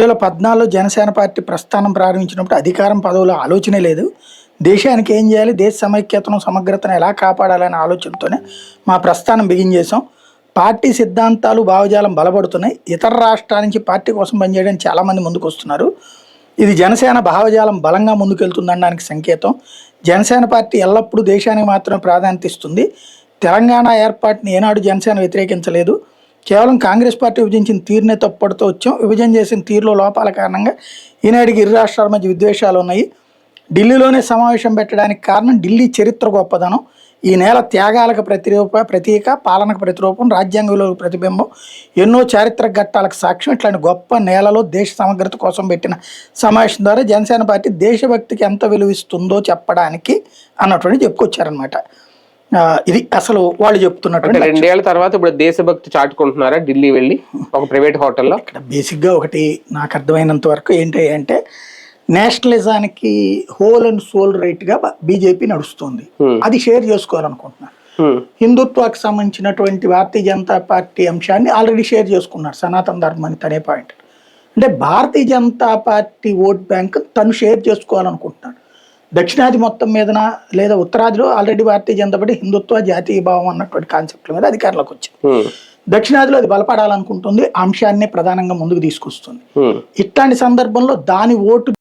2014లో Janasena party ప్రస్థానం ప్రారంభించినప్పుడు అధికారం పదవుల ఆలోచనే లేదు. దేశానికి ఏం చేయాలి, దేశ సమైక్యతను సమగ్రతను ఎలా కాపాడాలనే ఆలోచనతోనే మా ప్రస్థానం బిగిన్ చేసాం. పార్టీ సిద్ధాంతాలు భావజాలం బలపడుతున్నాయి. ఇతర రాష్ట్రాల నుంచి పార్టీ కోసం పనిచేయడానికి చాలామంది ముందుకు వస్తున్నారు. ఇది జనసేన భావజాలం బలంగా ముందుకెళ్తుందనడానికి సంకేతం. జనసేన పార్టీ ఎల్లప్పుడూ దేశానికి మాత్రమే ప్రాధాన్యత ఇస్తుంది. తెలంగాణ ఏర్పాటుని ఏనాడు జనసేన వ్యతిరేకించలేదు. కేవలం కాంగ్రెస్ పార్టీ విభజించిన తీరునే తప్పుపడుతూ వచ్చాం. విభజన చేసిన తీరులో లోపాల కారణంగా ఈనాటికి ఇరు రాష్ట్రాల మధ్య విద్వేషాలు ఉన్నాయి. ఢిల్లీలోనే సమావేశం పెట్టడానికి కారణం ఢిల్లీ చరిత్ర గొప్పదనం. ఈ నేల త్యాగాలకు ప్రతీక, పాలనకు ప్రతిరూపం, రాజ్యాంగ విలువలకు ప్రతిబింబం, ఎన్నో చారిత్రక ఘట్టాలకు సాక్ష్యం. ఇట్లాంటి గొప్ప నేలలో దేశ సమగ్రత కోసం పెట్టిన సమావేశం ద్వారా జనసేన పార్టీ దేశభక్తికి ఎంత విలువిస్తుందో చెప్పడానికి అన్నటువంటి చెప్పుకొచ్చారనమాట. ఇది అసలు వాళ్ళు చెప్తున్నటువంటి 2 ఏళ్ల తర్వాత ఇప్పుడు దేశభక్తి చాటుకుంటున్నారా ఢిల్లీ వెళ్ళి ఒక ప్రైవేట్ హోటల్లో? ఇక్కడ బేసిక్గా ఒకటి నాకు అర్థమైనంత వరకు ఏంటి అంటే, నేషనలిజానికి హోల్ అండ్ సోల్ రైట్గా బీజేపీ నడుస్తుంది. అది షేర్ చేసుకోవాలనుకుంటున్నారు. హిందుత్వానికి సంబంధించినటువంటి భారతీయ జనతా పార్టీ అంశాన్ని ఆల్రెడీ షేర్ చేసుకున్నారు, సనాతన ధర్మం అని తనే పాయింట్. అంటే Bharatiya Janata party vote bank తను షేర్ చేసుకోవాలనుకుంటున్నాడు. దక్షిణాది మొత్తం మీదన లేదా ఉత్తరాదిలో ఆల్రెడీ భారతీయ జనతా పార్టీ హిందుత్వ జాతీయ భావం అన్నటువంటి కాన్సెప్ట్ల మీద అధికారంలోకి వచ్చింది. దక్షిణాదిలో అది బలపడాలనుకుంటుంది, అంశాన్ని ప్రధానంగా ముందుకు తీసుకొస్తుంది. ఇట్లాంటి సందర్భంలో దాని ఓటు